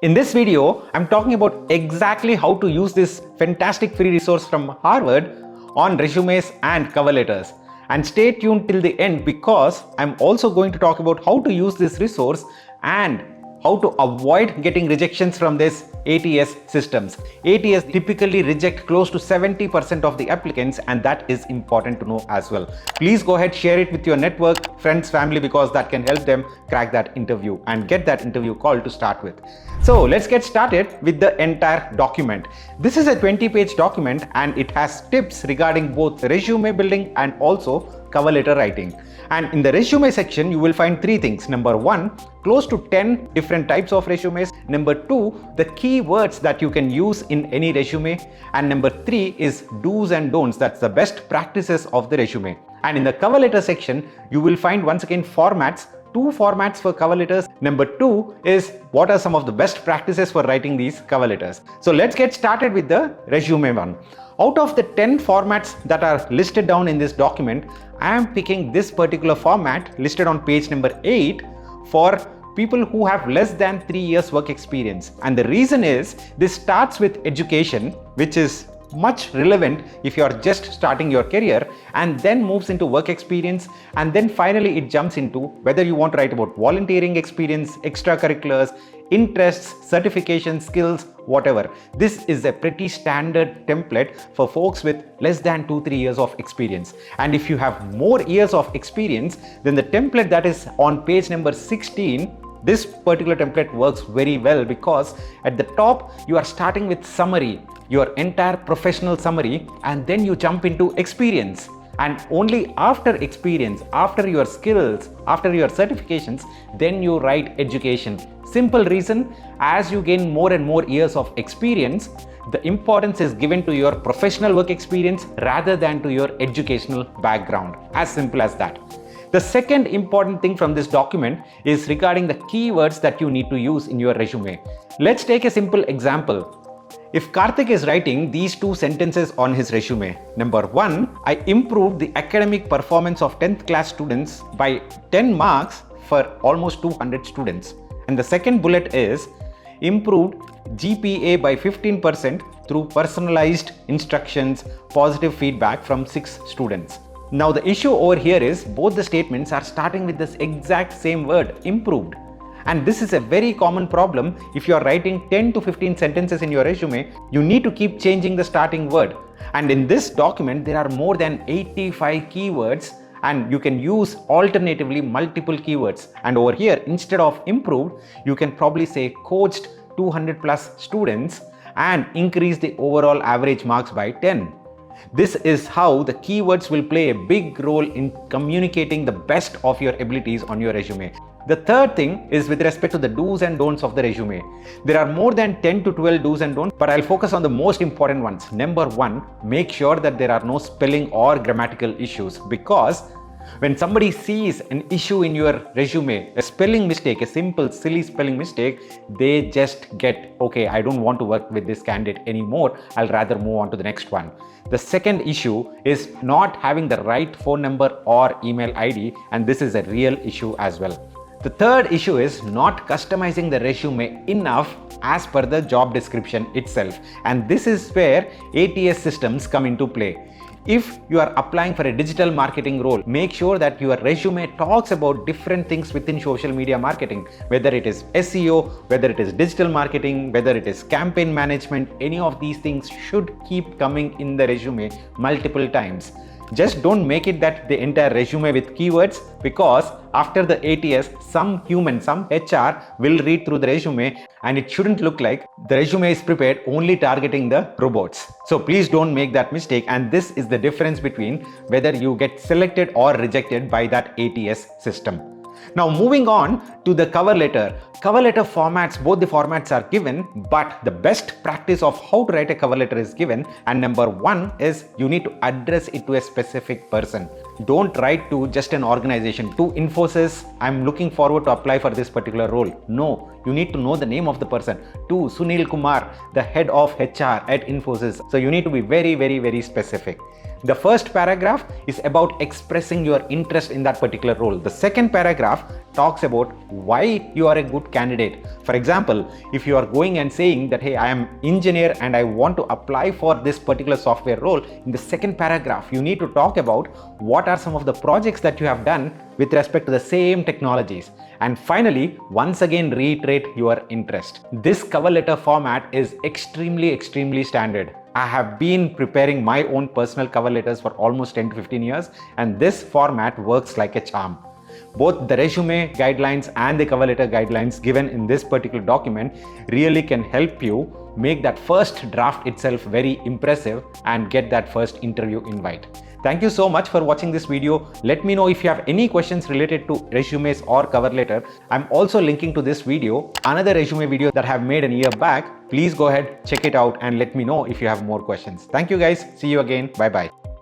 In this video, I'm talking about exactly how to use this fantastic free resource from Harvard on resumes and cover letters. And stay tuned till the end because I'm also going to talk about how to use this resource and how to avoid getting rejections from this ATS systems. ATS typically reject close to 70% of the applicants, and that is important to know as well. Please go ahead, share it with your network, friends, family, because that can help them crack that interview and get that interview call to start with. So let's get started with the entire document. This is a 20-page document and it has tips regarding both resume building and also cover letter writing. And in the resume section, you will find three things. Number one, close to 10 different types of resumes. Number two, the key words that you can use in any resume. And number three is do's and don'ts. That's the best practices of the resume. And in the cover letter section, you will find once again formats. Two formats for cover letters. Number two is what are some of the best practices for writing these cover letters. So let's get started with the resume one. Out of the 10 formats that are listed down in this document, I am picking this particular format listed on page number 8 for people who have less than 3 years work experience. And the reason is this starts with education, which is much relevant if you are just starting your career, and then moves into work experience, and then finally it jumps into whether you want to write about volunteering experience, extracurriculars, interests, certifications, skills, whatever. This is a pretty standard template for folks with less than 2-3 years of experience. And if you have more years of experience, then the template that is on page number 16, this particular template works very well because at the top you are starting with summary, your entire professional summary, and then you jump into experience. And only after experience, after your skills, after your certifications, then you write education. Simple reason, as you gain more and more years of experience, the importance is given to your professional work experience rather than to your educational background. As simple as that. The second important thing from this document is regarding the keywords that you need to use in your resume. Let's take a simple example. If Karthik is writing these two sentences on his resume, number one, I improved the academic performance of 10th class students by 10 marks for almost 200 students. And the second bullet is improved GPA by 15% through personalized instructions, positive feedback from 6 students. Now the issue over here is both the statements are starting with this exact same word, improved. And this is a very common problem. If you are writing 10 to 15 sentences in your resume, you need to keep changing the starting word. And in this document, there are more than 85 keywords, and you can use alternatively multiple keywords. And over here, instead of improved, you can probably say coached 200 plus students and increase the overall average marks by 10. This is how the keywords will play a big role in communicating the best of your abilities on your resume. The third thing is with respect to the do's and don'ts of the resume. There are more than 10 to 12 do's and don'ts, but I'll focus on the most important ones. Number one, make sure that there are no spelling or grammatical issues, because when somebody sees an issue in your resume, a spelling mistake, a simple silly spelling mistake, they just get, okay, I don't want to work with this candidate anymore. I'll rather move on to the next one. The second issue is not having the right phone number or email ID, and this is a real issue as well. The third issue is not customizing the resume enough as per the job description itself. And this is where ATS systems come into play. If you are applying for a digital marketing role, make sure that your resume talks about different things within social media marketing, whether it is SEO, whether it is digital marketing, whether it is campaign management. Any of these things should keep coming in the resume multiple times. Just don't make it that the entire resume with keywords, because after the ATS, some human, some HR will read through the resume and it shouldn't look like the resume is prepared only targeting the robots. So please don't make that mistake, and this is the difference between whether you get selected or rejected by that ATS system. Now moving on to the cover letter. Cover letter formats, both the formats are given, but the best practice of how to write a cover letter is given. And number one is you need to address it to a specific person. Don't write to just an organization. To Infosys, I'm looking forward to apply for this particular role. No, you need to know the name of the person. To Sunil Kumar, the head of HR at Infosys. So you need to be very, very, very specific. The first paragraph is about expressing your interest in that particular role. The second paragraph talks about why you are a good candidate. For example, if you are going and saying that, hey, I am engineer and I want to apply for this particular software role, in the second paragraph, you need to talk about what are some of the projects that you have done with respect to the same technologies. And finally, once again, reiterate your interest. This cover letter format is extremely standard. I have been preparing my own personal cover letters for almost 10 to 15 years, and this format works like a charm. Both the resume guidelines and the cover letter guidelines given in this particular document really can help you make that first draft itself very impressive and get that first interview invite. Thank you so much for watching this video. Let me know if you have any questions related to resumes or cover letter. I'm also linking to this video another resume video that I have made a year back. Please go ahead, check it out and let me know if you have more questions. Thank you guys. See you again. Bye bye.